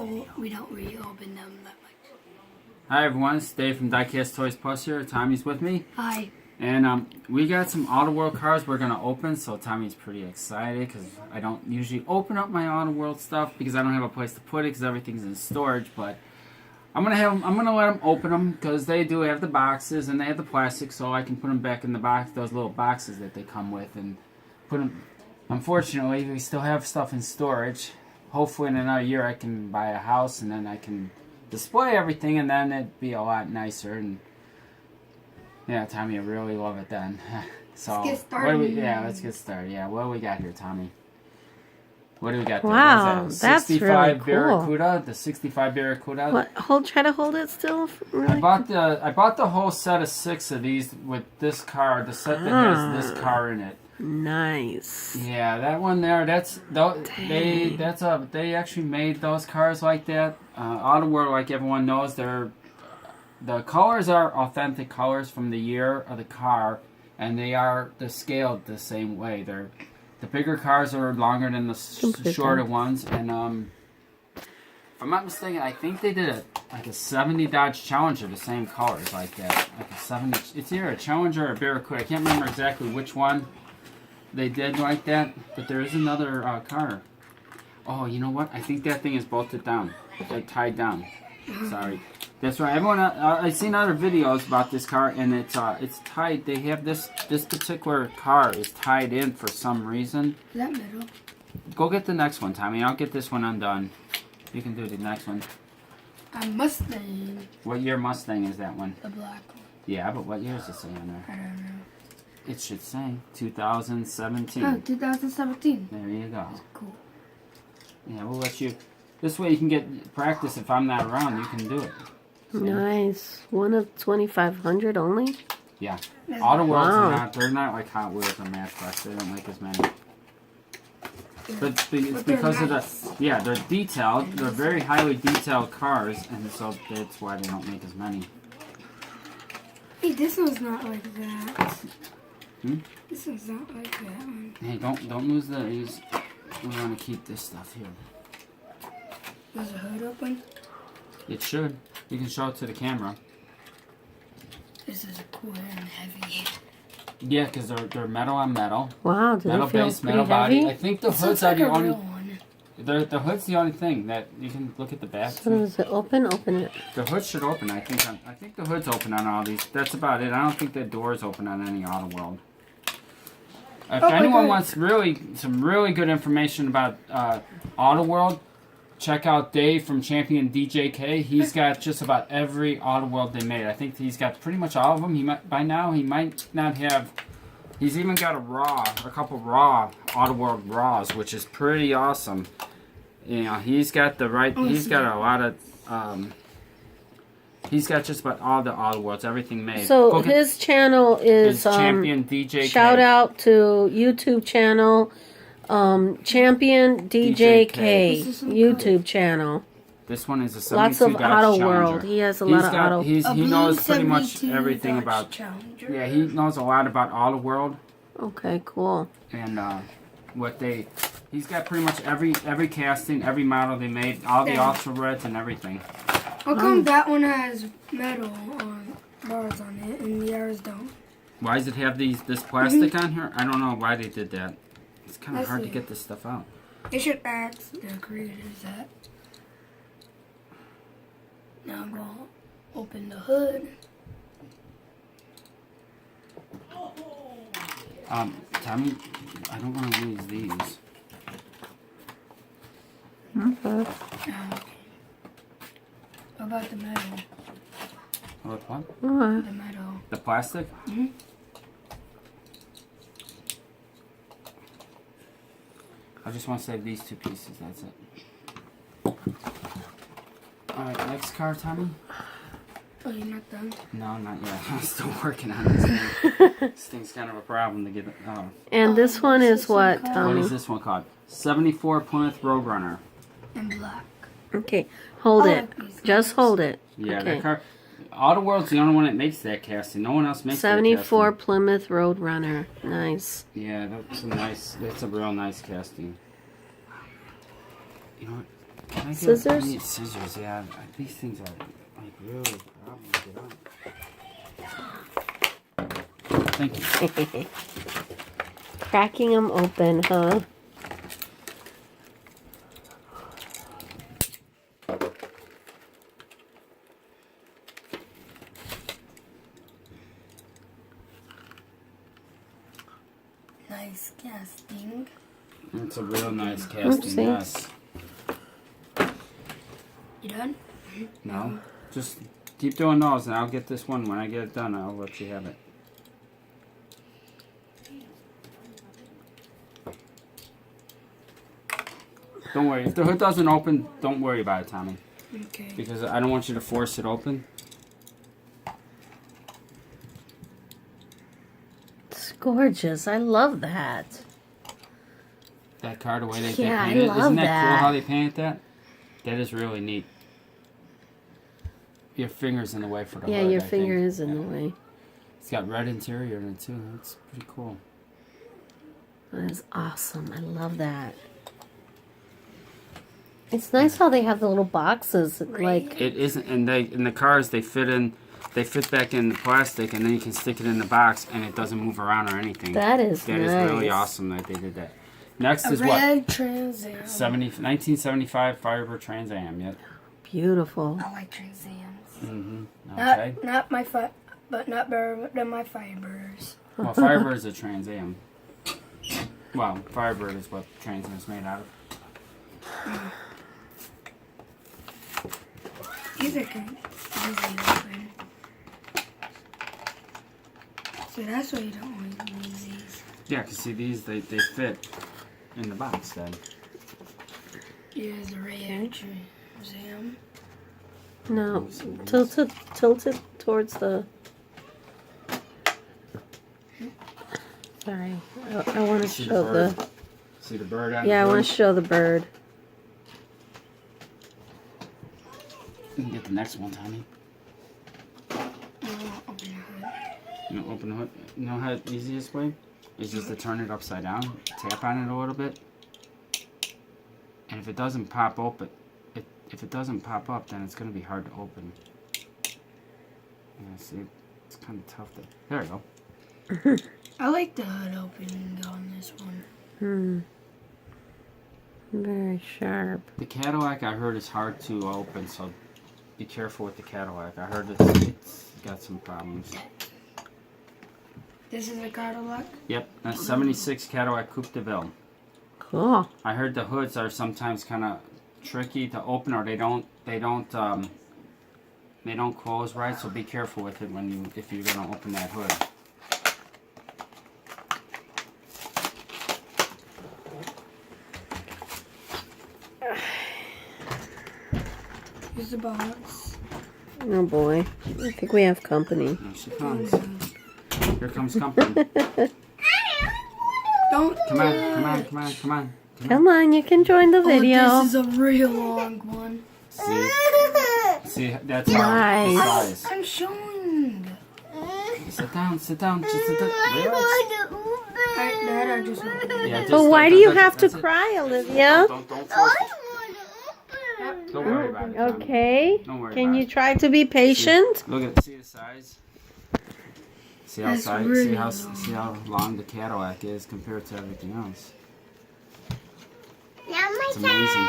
reopen them that much. Hi everyone, it's Dave from Diecast Toys Plus here. Tommy's with me. Hi. And we got some Auto World cars we're gonna open, so Tommy's pretty excited because I don't usually open up my Auto World stuff because I don't have a place to put it because everything's in storage. But I'm gonna let them open them because they do have the boxes and they have the plastic, so I can put them back in the box, those little boxes that they come with, and put them. Unfortunately, we still have stuff in storage. Hopefully, in another year, I can buy a house and then I can display everything, and then it'd be a lot nicer. And yeah, Tommy, I really love it then. So let's get started. Let's get started. Yeah, what do we got here, Tommy? What do we got there? Wow, what is that? That's really cool. Barracuda, the 65 Barracuda. What? Try to hold it still. Really? I bought the whole set of 6 of these with this car, the set that has this car in it. Nice. Yeah, that one there. They actually made those cars like that. Auto World, like everyone knows, the colors are authentic colors from the year of the car, and they're scaled the same way. The bigger cars are longer than the shorter ones, and if I'm not mistaken, I think they did a 70 Dodge Challenger, the same colors like that, like a 70. It's either a Challenger or a Barracuda. I can't remember exactly which one they did like that, but there is another car. Oh, you know what? I think that thing is bolted down. Like tied down. Sorry. That's right. Everyone, I've seen other videos about this car, and it's tied. They have this particular car is tied in for some reason. Is that middle? Go get the next one, Tommy. I'll get this one undone. You can do the next one. A Mustang. What year Mustang is that one? The black one. Yeah, but what year is it say on there? I don't know. It should say 2017. Oh, 2017. There you go. That's cool. Yeah, we'll let you. This way you can get practice. If I'm not around, you can do it. So, nice. One of 2,500 only? Yeah. Auto Worlds they're not like Hot Wheels or Matchbox. They don't make as many. But it's because of they're detailed. They're very highly detailed cars, and so that's why they don't make as many. Hey, this one's not like that. Hmm? This one's not like that one. Hey, don't lose these. We want to keep this stuff here. Does the hood open? It should. You can show it to the camera. This is cool and heavy. Yeah, because they're metal on metal. Wow, do metal they feel base, pretty metal heavy? body. I think the hoods are the only. The hood's the only thing that you can look at the back. So does it open? Open it. The hood should open. I think the hood's open on all these. That's about it. I don't think the door's open on any Auto World. If anyone wants some really good information about Auto World, check out Dave from Champion DJK. He's got just about every Auto World they made. I think he's got pretty much all of them. He might not have. He's even got a couple raw Auto World Raws, which is pretty awesome. You know, he's got a lot of. He's got just about all the Auto Worlds, everything made. So his channel is Champion DJK. Shout out to YouTube channel, Champion DJK YouTube channel. This one is a 72 lots of Dodge Auto Challenger. World. He has a lot of Auto. He knows pretty much everything Dodge about. Challenger. Yeah, he knows a lot about Auto World. Okay, cool. And he's got pretty much every casting, every model they made, all the ultra reds and everything. How come that one has metal bars on it and the others don't? Why does it have this plastic on here? I don't know why they did that. It's kind of hard to get this stuff out. They should ask the creators that. Now I'm going to open the hood. Tommy, I don't want to lose these. Okay. How about the metal? What? The metal. The plastic? Mm-hmm. I just want to save these 2 pieces, that's it. Alright, next car, Tommy? Oh, you're not done? No, not yet. I'm still working on this thing. This thing's kind of a problem to get it. Oh. And this one is what, What Tommy? is this one called? 74 Plymouth Roadrunner. In black. Okay, hold it. Just hold it. Yeah, okay. that car. Auto World's the only one that makes that casting. No one else makes 74 that casting. Plymouth Roadrunner. Nice. Yeah, that's a real nice casting. You know what? Can I get Scissors? I need scissors, yeah. These things are like really problem to get on. Thank you. Cracking them open, huh? Nice casting. It's a real nice casting, Oopsie. yes. You done? No? Just keep doing those and I'll get this one. When I get it done, I'll let you have it. Don't worry. If the hood doesn't open, don't worry about it, Tommy. Okay. Because I don't want you to force it open. It's gorgeous. I love that. That car, the way they Yeah, I paint it. love Isn't that cool that. how they painted that? That is really neat. Your finger's in the way for the Yeah, hood, your I finger think. is in the way. It's got red interior in it too. That's pretty cool. That is awesome. I love that. It's nice how they have the little boxes, like It isn't, and in the cars they fit back in the plastic, and then you can stick it in the box, and it doesn't move around or anything. that is That nice. is really awesome that they did that. Next A is what? red Trans Am. 1975 Firebird Trans Am. Yep. Beautiful. I like Trans Ams. Mm-hmm. Okay. Not my but not better than my Firebirds. Well, Firebird is a Trans Am. Well, Firebird is what Trans Am is made out of. These are kind of easy to open. So that's why you don't want to use these. Yeah, because see these, they fit in the box then. Here's the red Trans Am. No, tilt it towards the. Sorry, I want to See show bird? the. See the bird on Yeah, I the want bird? to show the bird. You can get the next one, Tommy. No, open the hood. You know, open the hood. You know how the easiest way is just to turn it upside down, tap on it a little bit, and if it doesn't pop open, if it doesn't pop up, then it's gonna be hard to open. Yeah, see, it's kind of tough to. There we go. I like the hood opening on this one. Very sharp. The Cadillac, I heard, is hard to open, so be careful with the Cadillac. I heard it's got some problems. This is a Cadillac. Yep, that's 76 Cadillac Coupe de Ville. Cool. I heard the hoods are sometimes kind of tricky to open, or they don't close right. So be careful with it if you're gonna open that hood. Here's the box. Oh boy, I think we have company. Here she comes. Here comes company. Don't. Come on. Come on, you can join the video. Oh, this is a real long one. See, that's Nice. the size. I'm showing. Sit down. Just sit down. Relax. Dad, I just opened it. Yeah, just But why do you have to that's it. cry, Olivia? Don't force it. Don't worry about it. Tommy. Okay. Don't worry Can about you it. try to be patient? Look at see the size. See how That's really long. see how long the Cadillac is compared to everything else. Now my It's amazing.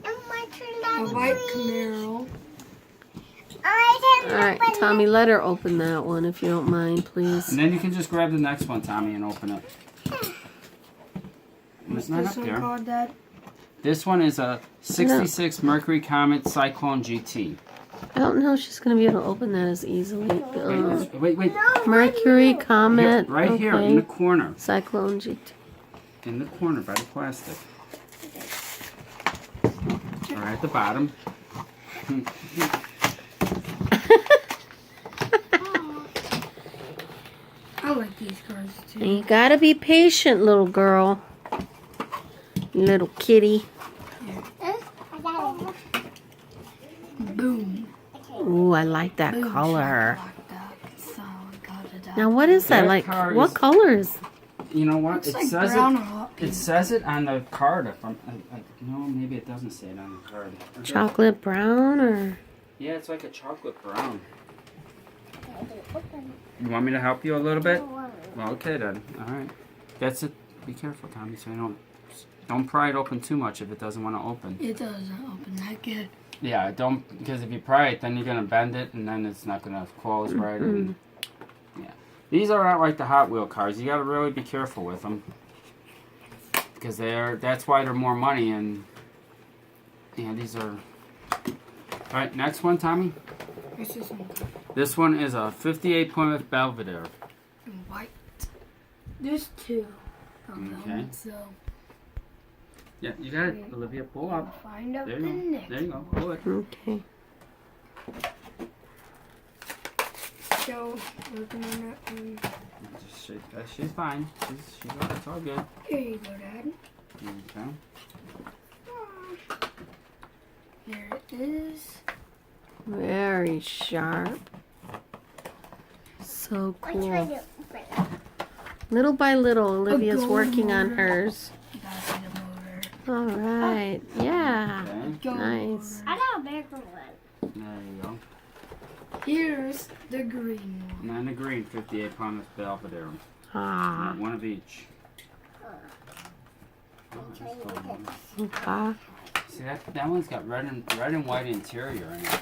Now my turn. A white Camaro. All right, Tommy, let her open that one if you don't mind, please. And then you can just grab the next one, Tommy, and open it. It's not This up one there. called, Dad. This one is a 66 Mercury Comet Cyclone GT. I don't know if she's going to be able to open that as easily. Wait. Mercury, Comet. Here, right here in the corner. Cyclone GT. In the corner by the plastic. Or at the bottom. I like these cars And too. you got to be patient, little girl. Little kitty. Boom. Ooh, I like that Boom. color. Like that. So, got it out. Now, what is that? That Like, car what is- color is? You know what? It's like brown hot It says it on the card. If I'm, no, maybe it doesn't say it on the card. Chocolate brown or? Yeah, it's like a chocolate brown. You want me to help you a little bit? Well, okay then. All right. That's it. Be careful, Tommy, so you don't pry it open too much if it doesn't want to open. It doesn't open that good. Yeah, don't, because if you pry it, then you're gonna bend it, and then it's not gonna close right. And, yeah, these are not like the Hot Wheel cars. You gotta really be careful with them, because that's why they're more money. And yeah, these are. All right, next one, Tommy. What's this one? This one is a '58 Plymouth Belvedere. In white. There's two of Okay. them, so Yeah, you got it, Olivia. Pull up. find out There the you go. next There you go. Pull it. Okay. So, working on that one. She's fine. It's all good. Here you go, Dad. Okay. Here it is. Very sharp. So Which cool. one you open? Little by little, Olivia's gold working on motor. hers. You gotta see the motor. All right. Yeah. Okay. Gold Nice. I motor. got a bigger one. There you go. Here's the green one. And then the green '58 Plymouth Belvedere. Ah. One of each. Okay. See that one's got red and white interior in it.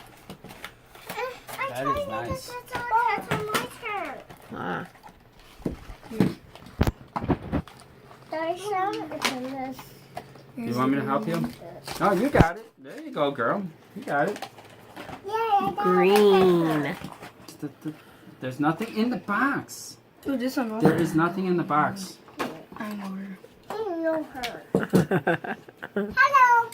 That is nice. That's on my turn. Ah. There's some in this. You want me to help you? Oh, you got it. There you go, girl. You got it. Yeah, I got Green. There's nothing in the box. Ooh, this one. There is nothing in the box. I motor. I know her. Hello.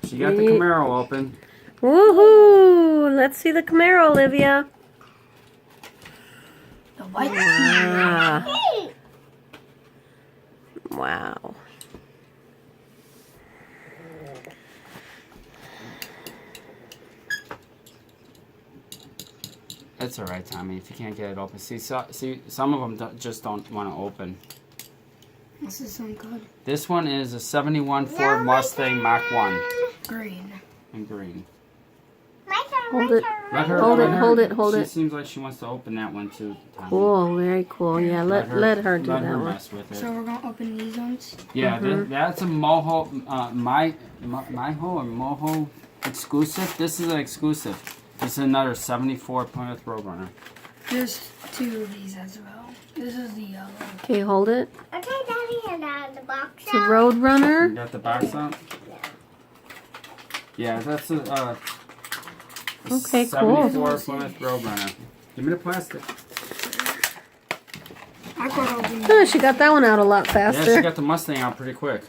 She got the Camaro open. Woohoo! Let's see the Camaro, Olivia. The white. Ah. Hey. Wow. It's all right, Tommy. If you can't get it open, see, some of them just don't want to open. What's this one called? This one is a '71 Ford Mustang Mach 1 Green. in green. My turn. Hold my it. turn. Let her. Hold let it, her- hold it, hold she it. seems like she wants to open that one too, Tommy. Cool. Very cool. Yeah. Let her do let that her one. mess with it. So we're gonna open these ones. Yeah, Mhm. that's a Moho exclusive. This is an exclusive. This is another '74 Plymouth Roadrunner. There's two of these as well. This is the yellow. Okay, hold it. Okay, Daddy, and the box It's a out. You Roadrunner. got the box out? Yeah, that's a Okay, cool. 74 Plymouth Roadrunner. Give me the plastic. I got open. Oh, she got that one out a lot Yeah, she faster. got the Mustang out pretty quick.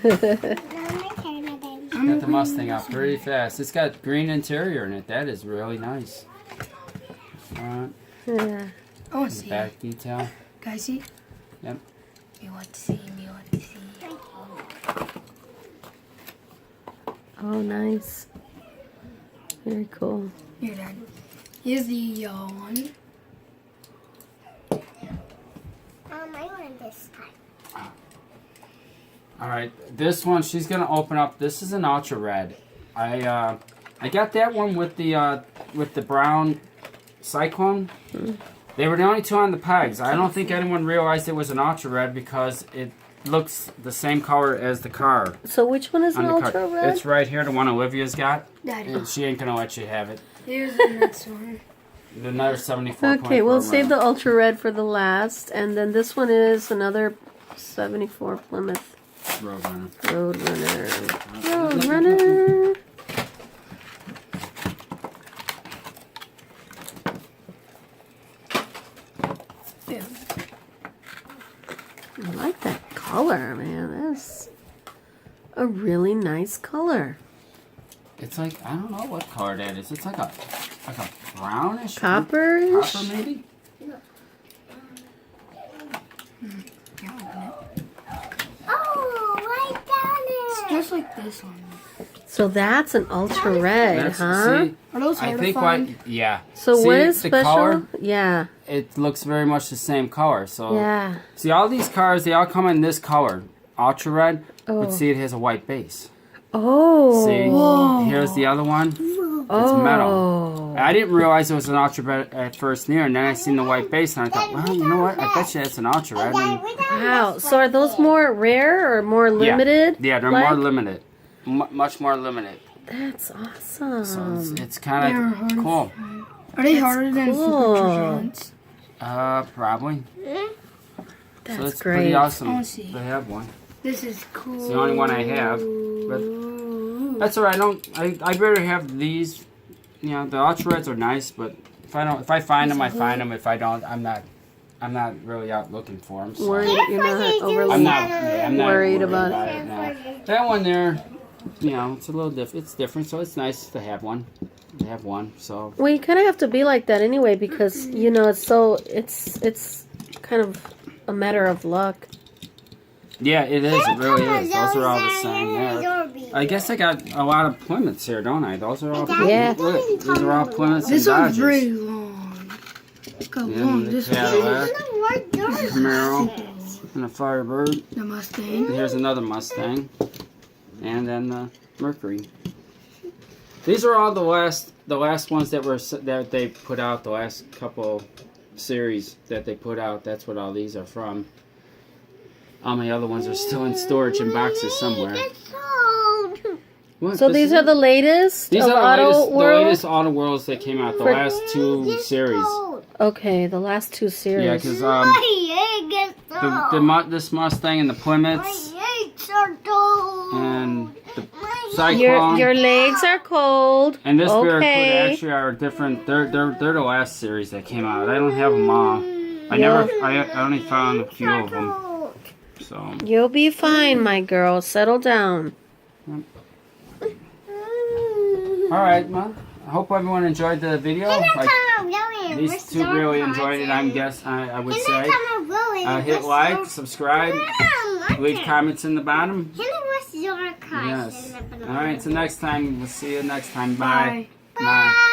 Now my turn, Daddy. Got the Mustang out pretty fast. It's got green interior in it. That is really nice. Front, Yeah. Oh, see. back detail. Guys, see? Yep. Me want to see. Me want to see. Oh, nice. Very cool. Here, Dad. Here's the yellow one. I want this time. All right, this one she's gonna open up. This is an ultra red. I got that one with the brown Cyclone. They were the only two on the pegs. I don't think anyone realized it was an ultra red because it looks the same color as the car So which one is on an the ultra car. red? It's right here, the one Olivia's got. Daddy. And she ain't gonna let you have it. Here's the next one. Another 74. Okay, we'll save the ultra red for the last, and then this one is another 74 Plymouth Roadrunner. Roadrunner. Roadrunner. Yeah. I like that color, man. That's a really nice color. It's like, I don't know what color that is. It's like a brownish Copperish? copper maybe. Oh, I got it. It's just like this one. So that's an ultra red, That's- huh? See, Are those I hard to think find? yeah. So See what is the special? color? Yeah, It looks very much the same color. So yeah. see, all these cars, they all come in this color, ultra red. Oh. But see, it has a white base. Oh. See, Whoa. here's the other one. Oh. metal. I didn't realize it was an ultra red at first near, and then I seen the white base, and I thought, well, you know what? I bet you it's an ultra red. And Wow. So are those more rare or more limited? yeah, they're like? more limited, much more limited. That's awesome. So it's kind They're of hard to cool. find. Are they harder than cool. Supercharged? Probably. That's So it's great. pretty I awesome wanna see. to have one. This is cool. It's the only one I have, but that's alright. I'd rather have these. You know, the ultra reds are nice, but if I find them, I find them. If I don't, I'm not really out looking for them. So. Worried you're not overly I'm not worried worried about it. No. That one there, you know, it's a little different. It's different, so it's nice to have one. To have one, so. Well, you kind of have to be like that anyway because you know it's kind of a matter of luck. Yeah, it is. It really is. Those are all the same there. I guess I got a lot of Plymouths here, don't I? Those are all. Yeah. Look, these are all Plymouths This and one's Dodgers. really long. Look how Yeah, long the this Cadillac, one is. Camaro, and a Firebird. The Mustang. Here's another Mustang, and then the Mercury. These are all the last ones that they put out. The last couple series that they put out. That's what all these are from. All my other ones are still in storage in boxes somewhere. What? So This these is- are the latest These of are the Auto World? latest Auto Worlds that came out. The For- last two series. Okay, the last two series. Yeah, because this Mustang and the Plymouths and the Cyclone your legs are cold. and this Barracuda okay. actually are different. They're the last series that came out. I don't have them all. I only found a few of them. So You'll be fine, my girl. Settle down. all right, well, I hope everyone enjoyed the video. Like, these two really enjoyed it. I would say. Hit like, subscribe, leave comments in the bottom. Yes. All right. Until next time. We'll see you next time. Bye. Bye. Bye.